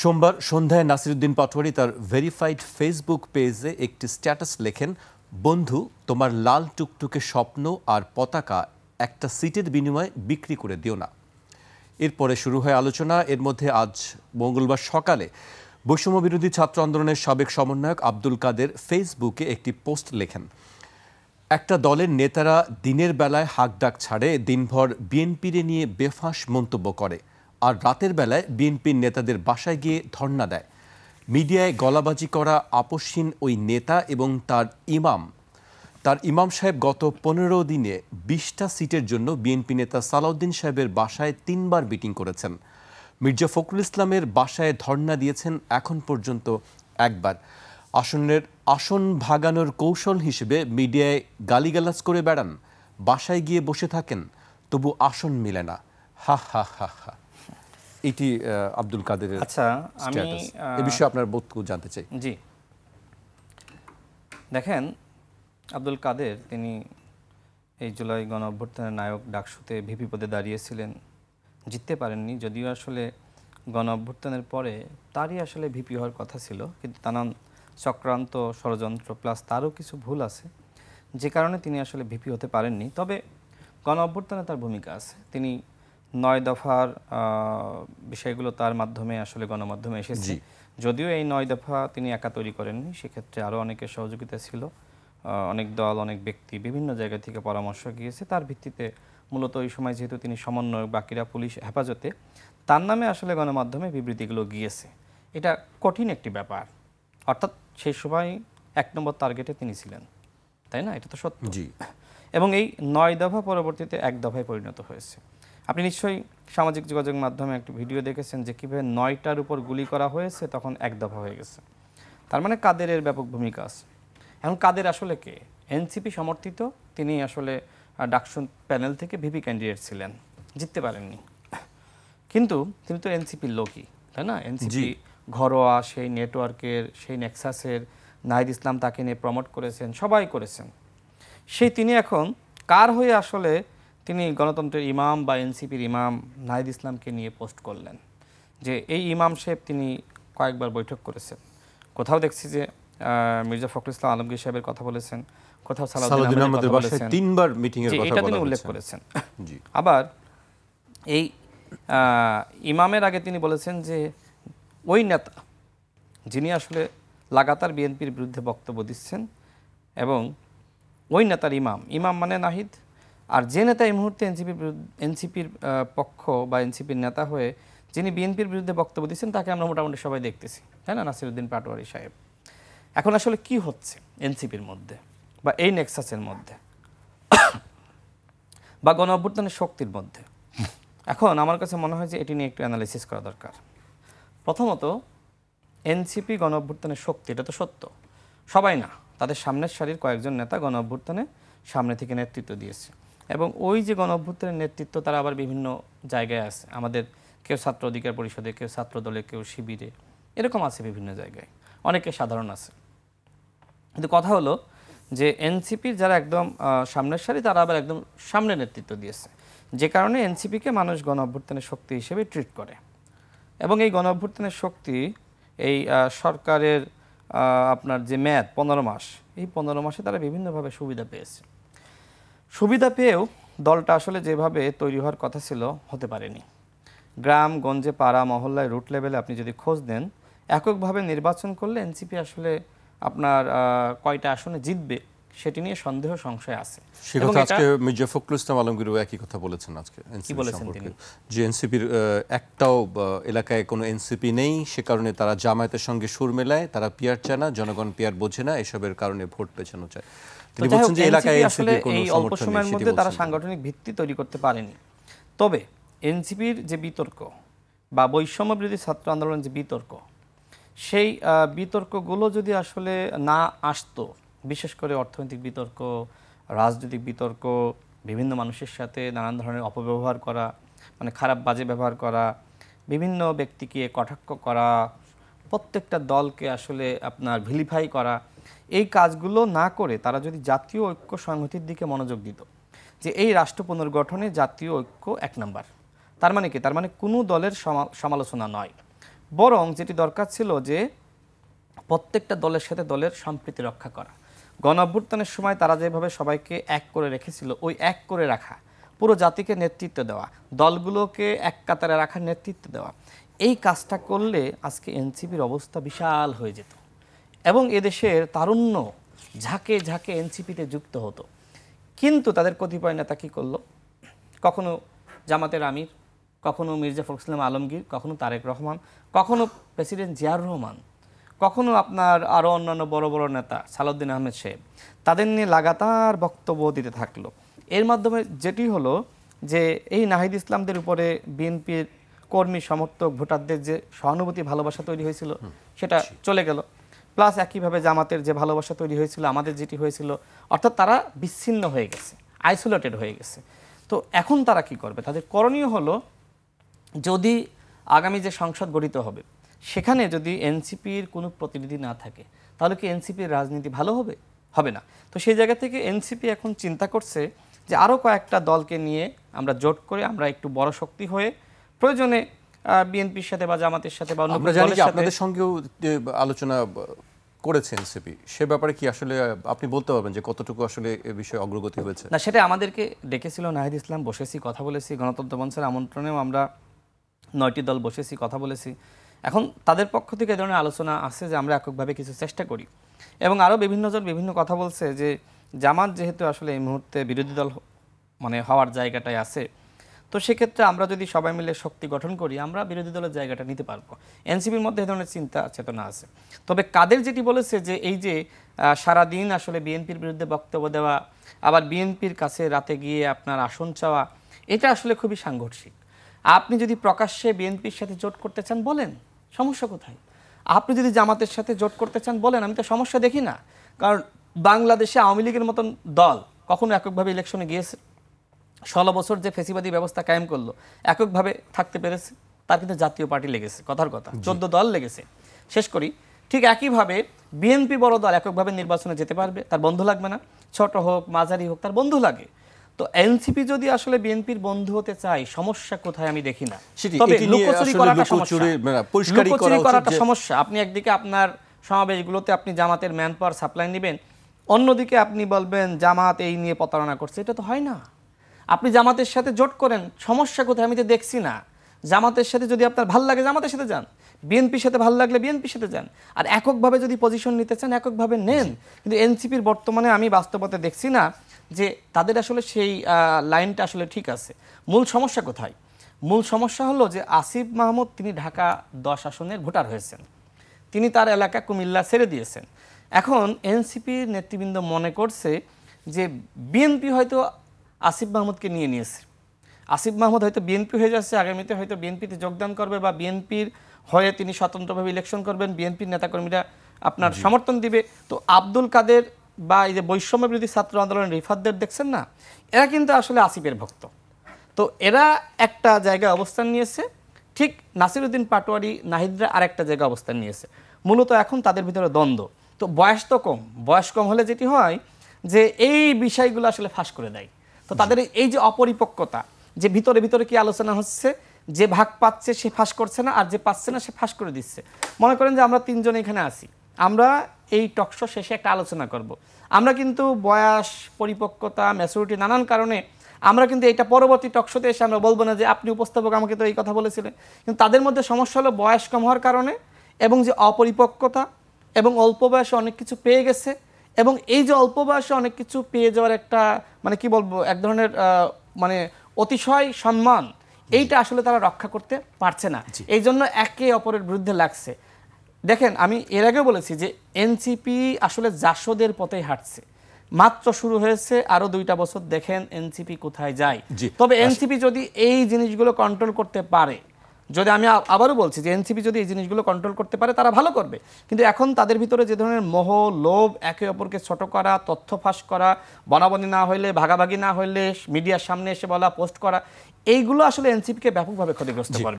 সোমবার সন্ধ্যায় নাসিরুদ্দিন পাটোয়ারি তার ভেরিফাইড ফেসবুক পেজে একটি স্ট্যাটাস লেখেন, বন্ধু তোমার লাল টুকটুকে স্বপ্ন আর পতাকা একটা সিটের বিনিময়ে বিক্রি করে দিও না। এরপরে শুরু হয় আলোচনা। এর মধ্যে আজ মঙ্গলবার সকালে বৈষম্য বিরোধী ছাত্র আন্দোলনের সাবেক সমন্বয়ক আব্দুল কাদের ফেসবুকে একটি পোস্ট লেখেন, একটা দলের নেতারা দিনের বেলায় হাঁকডাক ছাড়ে, দিনভর বিএনপির নিয়ে বেফাঁস মন্তব্য করে, আর রাতের বেলায় বিএনপির নেতাদের বাসায় গিয়ে ধর্ণা দেয়। মিডিয়ায় গলাবাজি করা আপসহীন ওই নেতা এবং তার ইমাম সাহেব গত 15 দিনে 20টা সিটের জন্য বিএনপি নেতা সালাউদ্দিন সাহেবের বাসায় 3বার মিটিং করেছেন। মির্জা ফখরুল ইসলামের বাসায় ধর্ণা দিয়েছেন এখন পর্যন্ত একবার। আসন ভাগানোর কৌশল হিসেবে মিডিয়ায় গালিগালাজ করে বেড়ান, বাসায় গিয়ে বসে থাকেন, তবু আসন মিলে না। হা হা হা হা। এটি আব্দুল কাদেরের। আচ্ছা, আমি এই বিষয়ে আপনার বক্তব্য জানতে চাই। জি, দেখেন, আব্দুল কাদের তিনি এই জুলাই গণ অভ্যুত্থানের নায়ক ডাকসুতে ভিপি পদে দাঁড়িয়েছিলেন, জিততে পারেননি। যদিও আসলে গণ অভ্যুত্থানের পরে তারই আসলে ভিপি হওয়ার কথা ছিল, কিন্তু নানান চক্রান্ত, ষড়যন্ত্র প্লাস তারও কিছু ভুল আছে, যে কারণে তিনি আসলে ভিপি হতে পারেননি। তবে গণ অভ্যুত্থানে তার ভূমিকা আছে। তিনি 9 দফার বিষয়গুলো তার মাধ্যমে আসলে গণমাধ্যমে এসেছে। যদিও এই 9 দফা তিনি একা তৈরি করেননি, সেক্ষেত্রে আরও অনেকের সহযোগিতা ছিল। অনেক দল, অনেক ব্যক্তি বিভিন্ন জায়গা থেকে পরামর্শ গিয়েছে। তার ভিত্তিতে মূলত ওই সময় যেহেতু তিনি সমন্বয়ক, বাকিরা পুলিশ হেফাজতে, তার নামে আসলে গণমাধ্যমে বিবৃতিগুলো গিয়েছে। এটা কঠিন একটি ব্যাপার, অর্থাৎ সেই সময় 1 নম্বর টার্গেটে তিনি ছিলেন, তাই না? এটা তো সত্য। এবং এই 9 দফা পরবর্তীতে 1 দফায় পরিণত হয়েছে। আপনি নিশ্চয়ই সামাজিক যোগাযোগ মাধ্যমে একটি ভিডিও দেখেছেন যে কীভাবে 9টার উপর গুলি করা হয়েছে, তখন 1 দফা হয়ে গেছে। তার মানে কাদেরের ব্যাপক ভূমিকা আছে। এখন কাদের আসলে কে? এনসিপি সমর্থিত, তিনি আসলে ডাকসু প্যানেল থেকে ভিপি ক্যান্ডিডেট ছিলেন, জিততে পারেননি। কিন্তু তিনি তো এনসিপির লোকই, তাই না? এনসিপি ঘরোয়া সেই নেটওয়ার্কের, সেই নেক্সাসের, নাহিদ ইসলাম তাকে নিয়ে প্রমোট করেছেন, সবাই করেছেন। সেই তিনি এখন কার হয়ে আসলে তিনি গণতন্ত্রের ইমাম বা এনসিপির ইমাম নাহিদ ইসলামকে নিয়ে পোস্ট করলেন যে এই ইমাম সাহেব তিনি কয়েকবার বৈঠক করেছেন। কোথাও দেখছি যে মির্জা ফখরুল ইসলাম আলমগীর সাহেবের কথা বলেছেন, কোথাও সালাউদ্দিন আহমেদের কথা বলেছেন, 3বার মিটিং এর কথা এটা তিনি উল্লেখ করেছেন। আবার এই ইমামের আগে তিনি বলেছেন যে ওই নেতা যিনি আসলে লাগাতার বিএনপির বিরুদ্ধে বক্তব্য দিচ্ছেন এবং ওই নেতার ইমাম মানে নাহিদ, আর যে নেতা এই মুহূর্তে এনসিপির পক্ষ বা এনসিপির নেতা হয়ে যিনি বিএনপির বিরুদ্ধে বক্তব্য দিচ্ছেন তাকে আমরা মোটামুটি সবাই দেখতেছি, তাই না? নাসিরুদ্দিন পাটোয়ারি সাহেব। এখন আসলে কি হচ্ছে এনসিপির মধ্যে বা এই নেক্সাসের মধ্যে বা গণ অভ্যুত্থানের শক্তির মধ্যে? এখন আমার কাছে মনে হয় যে এটি নিয়ে একটু অ্যানালাইসিস করা দরকার। প্রথমত, এনসিপি গণ অভ্যুত্থানের শক্তি, এটা তো সত্য, সবাই না, তাদের সামনের সারির কয়েকজন নেতা গণ অভ্যুত্থানে সামনে থেকে নেতৃত্ব দিয়েছে এবং ওই যে গণ অভ্যুত্থানের নেতৃত্ব তারা আবার বিভিন্ন জায়গায় আছে। আমাদের কেউ ছাত্র অধিকার পরিষদে, কেউ ছাত্র দলে, কেউ শিবিরে, এরকম আছে বিভিন্ন জায়গায়, অনেকে সাধারণ আছে। কিন্তু কথা হলো যে এনসিপির যারা একদম সামনের সারি তারা আবার একদম সামনে নেতৃত্ব দিয়েছে, যে কারণে এনসিপিকে মানুষ গণ অভ্যুত্থানের শক্তি হিসেবে ট্রিট করে। এবং এই গণ অভ্যুত্থানের শক্তি এই সরকারের আপনার যে মেয়াদ 15 মাস, এই 15 মাসে তারা বিভিন্নভাবে সুবিধা পেয়েছে। সুবিধা পেয়েও দলটা আসলে যেভাবে তৈরি হওয়ার কথা ছিল হতে পারেনি। গ্রাম গঞ্জে, পাড়া মহল্লায়, রুট লেভেলে আপনি যদি খোঁজ দেন, এককভাবে নির্বাচন করলে এনসিপি আসলে আপনার কয়টা আসনে জিতবে সেটি নিয়ে সন্দেহ সংশয় আছে। আজকে মির্জা ফখরুল ইসলাম আলমগীরও একই কথা বলেছেন। আজকে এনসিপি সম্পর্কে যে এনসিপির একটাও এলাকায় কোনো এনসিপি নেই, সে কারণে তারা জামায়াতের সঙ্গে সুর মেলায়, তারা পিয়ার চায় না, জনগণ পিয়ার বোঝে না, এসবের কারণে ভোট পেছানো চায়। তিনি বলছেন যে এলাকায় আসলে এই অল্প সময়ের মধ্যে তারা সাংগঠনিক ভিত্তি তৈরি করতে পারেনি। তবে এনসিপির যে বিতর্ক বা বৈষম্য বিরোধী ছাত্র আন্দোলনের যে বিতর্ক, সেই বিতর্কগুলো যদি আসলে না আসতো, বিশেষ করে অর্থনৈতিক বিতর্ক, রাজনৈতিক বিতর্ক, বিভিন্ন মানুষের সাথে নানান ধরনের অপব্যবহার করা, মানে খারাপ বাজে ব্যবহার করা, বিভিন্ন ব্যক্তিকে কটাক্ষ করা, প্রত্যেকটা দলকে আসলে আপনার ভিলিফাই করা, এই কাজগুলো না করে তারা যদি জাতীয় ঐক্য সংহতির দিকে মনোযোগ দিত, যে এই রাষ্ট্র পুনর্গঠনে জাতীয় ঐক্য 1 নম্বর, তার মানে কি? তার মানে কোনো দলের সমালোচনা নয়, বরং যেটি দরকার ছিল যে প্রত্যেকটা দলের সাথে দলের সম্প্রীতি রক্ষা করা। গণ অভ্যুত্থানের সময় তারা যেভাবে সবাইকে এক করে রেখেছিল, ওই এক করে রাখা, পুরো জাতিকে নেতৃত্ব দেওয়া, দলগুলোকে এক কাতারে রাখার নেতৃত্ব দেওয়া, এই কাজটা করলে আজকে এনসিপির অবস্থা বিশাল হয়ে যেত এবং এদেশের তারুণ্য ঝাঁকে ঝাঁকে এনসিপিতে যুক্ত হতো। কিন্তু তাদের কতিপয় নেতা কী করলো, কখনো জামাতের আমির, কখনো মির্জা ফখরুল ইসলাম আলমগীর, কখনো তারেক রহমান, কখনো প্রেসিডেন্ট জিয়াউর রহমান, কখনো আপনার আরও অন্যান্য বড় বড় নেতা সালাউদ্দিন আহমেদ সাহেব, তাদের নিয়ে লাগাতার বক্তব্য দিতে থাকলো। এর মাধ্যমে যেটি হলো যে এই নাহিদ ইসলামদের উপরে বিএনপির কর্মী সমর্থক ভোটারদের যে সহানুভূতি ভালোবাসা তৈরি হয়েছিল সেটা চলে গেল। প্লাস একইভাবে জামাতের যে ভালোবাসা তৈরি হয়েছিল, আমাদের যেটি হয়েছিল, অর্থাৎ তারা বিচ্ছিন্ন হয়ে গেছে, আইসোলেটেড হয়ে গেছে। তো এখন তারা কি করবে? তাদের করণীয় হলো, যদি আগামী যে সংসদ গঠিত হবে সেখানে যদি এনসিপির কোনো প্রতিনিধি না থাকে, তাহলে কি এনসিপির রাজনীতি ভালো হবে? হবে না। তো সেই জায়গা থেকে এনসিপি এখন চিন্তা করছে যে আরও কয়েকটা দলকে নিয়ে আমরা জোট করে আমরা একটু বড় শক্তি হয়ে প্রয়োজনে বিএনপির সাথে বা জামাতের সাথে বা অন্য দলের সাথে আপনাদের সঙ্গেও আলোচনা করেছে এনসিপি, সে ব্যাপারে কি আসলে আপনি বলতে পারবেন যে কতটুকু আসলে এ বিষয়ে অগ্রগতি হয়েছে? না, সেটা আমাদেরকে ডেকেছিল নাহিদ ইসলাম, বসেছি, কথা বলেছি, গণতন্ত্র মঞ্চের আমন্ত্রণেও আমরা 9টি দল বসেছি, কথা বলেছি। এখন তাদের পক্ষ থেকে এই ধরনের আলোচনা আছে যে আমরা এককভাবে কিছু চেষ্টা করি এবং আরও বিভিন্নজন বিভিন্ন কথা বলছে যে জামাত যেহেতু আসলে এই মুহূর্তে বিরোধী দল মানে হওয়ার জায়গাটায় আছে, তো সেক্ষেত্রে আমরা যদি সবাই মিলে শক্তি গঠন করি আমরা বিরোধী দলের জায়গাটা নিতে পারবো। এনসিপির মধ্যে এই ধরনের চিন্তা চেতনা আছে। তবে কাদের যেটি বলেছে যে এই যে সারাদিন আসলে বিএনপির বিরুদ্ধে বক্তব্য দেওয়া, আবার বিএনপির কাছে রাতে গিয়ে আপনার আসন চাওয়া, এটা আসলে খুবই সাংঘর্ষিক। আপনি যদি প্রকাশ্যে বিএনপির সাথে জোট করতে চান বলেন, সমস্যা কোথায়? আপনি যদি জামাতের সাথে জোট করতে চান বলেন, আমি তো সমস্যা দেখি না। কারণ বাংলাদেশে আওয়ামী লীগের মতন দল কখনো এককভাবে ইলেকশনে গিয়েছে? 16 বছর যে ফেসিবাদী ব্যবস্থা কায়েম করলো, এককভাবে থাকতে পেরেছে? তার কিন্তু জাতীয় পার্টি লেগেছে, কথার কথা 14 দল লেগেছে। শেষ করি, ঠিক একইভাবে বিএনপি বড় দল এককভাবে নির্বাচনে যেতে পারবে, তার বন্ধু লাগবে না? ছোট হোক মাঝারি হোক, তার বন্ধু লাগে। তো এনসিপি যদি আসলে বিএনপির বন্ধু হতে চায়, সমস্যা কোথায় আমি দেখি না। তবে লুকোচুরি করাটা সমস্যা। আপনি একদিকে আপনার সমাবেশগুলোতে আপনি জামাতের ম্যান পাওয়ার সাপ্লাই নেবেন, অন্যদিকে আপনি বলবেন জামাত এই নিয়ে প্রতারণা করছে, এটা তো হয় না। আপনি জামাতের সাথে জোট করেন, সমস্যা কোথায় আমি তো দেখছি না। জামাতের সাথে যদি আপনার ভাল লাগে জামাতের সাথে যান, বিএনপির সাথে ভাল লাগলে বিএনপির সাথে যান, আর এককভাবে যদি পজিশন নিতে চান এককভাবে নেন। কিন্তু এনসিপির বর্তমানে আমি বাস্তবতা দেখছি না যে তাদের আসলে সেই লাইনটা আসলে ঠিক আছে। মূল সমস্যা কোথায়? মূল সমস্যা হলো যে আসিফ মাহমুদ তিনি ঢাকা 10 আসনের ভোটার হয়েছেন, তিনি তার এলাকা কুমিল্লা ছেড়ে দিয়েছেন। এখন এনসিপির নেতৃবৃন্দ মনে করছে যে বিএনপি হয়তো আসিফ মাহমুদকে নিয়ে নিয়েছে, আসিফ মাহমুদ হয়তো বিএনপি হয়ে যাচ্ছে, আগামীতে হয়তো বিএনপিতে যোগদান করবে বা বিএনপির হয়ে তিনি স্বতন্ত্রভাবে ইলেকশন করবেন, বিএনপির নেতাকর্মীরা আপনার সমর্থন দিবে। তো আব্দুল কাদের বা এই যে বৈষম্য বিরোধী ছাত্র আন্দোলনের রিফাতদের দেখছেন না, এরা কিন্তু আসলে আসিফের ভক্ত। তো এরা একটা জায়গায় অবস্থান নিয়েছে, ঠিক নাসিরউদ্দিন পাটোয়ারি নাহিদরা আরেকটা জায়গায় অবস্থান নিয়েছে। মূলত এখন তাদের ভিতরে দ্বন্দ্ব। তো বয়স তো কম, বয়স কম হলে যেটি হয় যে এই বিষয়গুলো আসলে ফাঁস করে দেয়। তো তাদের এই যে অপরিপক্কতা, যে ভিতরে ভিতরে কি আলোচনা হচ্ছে, যে ভাগ পাচ্ছে সে ফাঁস করছে না, আর যে পাচ্ছে না সে ফাঁস করে দিচ্ছে। মনে করেন যে আমরা 3 জন এখানে আছি, আমরা এই টকশো শেষে একটা আলোচনা করব। আমরা কিন্তু বয়স, পরিপক্কতা, ম্যাচুরিটি নানান কারণে আমরা কিন্তু এটা পরবর্তী টকশোতে এসে আমরা বলবো না যে আপনি উপস্থাপক আমাকে তো এই কথা বলেছিলেন। কিন্তু তাদের মধ্যে সমস্যা হলো বয়স কম হওয়ার কারণে এবং যে অপরিপক্কতা এবং অল্প বয়সে অনেক কিছু পেয়ে গেছে, এবং এই যে অল্প বয়সে অনেক কিছু পেয়ে যাওয়ার একটা মানে কি বলবো এক ধরনের মানে অতিশয় সম্মান, এইটা আসলে তারা রক্ষা করতে পারছে না। এই জন্য একে অপরের বিরুদ্ধে লাগছে। দেখেন, আমি এর আগেও বলেছি যে এনসিপি আসলে জাসদের পথেই হাঁটছে, মাত্র শুরু হয়েছে, আরো 2টা বছর দেখেন এনসিপি কোথায় যায়। তবে এনসিপি যদি এই জিনিসগুলো কন্ট্রোল করতে পারে, যদি আমি আবারও বলছি যে এনসিপি যদি এই জিনিসগুলো কন্ট্রোল করতে পারে তারা ভালো করবে। কিন্তু এখন তাদের ভিতরে যে ধরনের মোহ, লোভ, একে অপরকে ছোট করা, তথ্য ফাঁস করা, বনাবনি না হইলে, ভাগাভাগি না হইলে মিডিয়ার সামনে এসে বলা, পোস্ট করা, এইগুলো আসলে এনসিপিকে ব্যাপকভাবে ক্ষতিগ্রস্ত করে।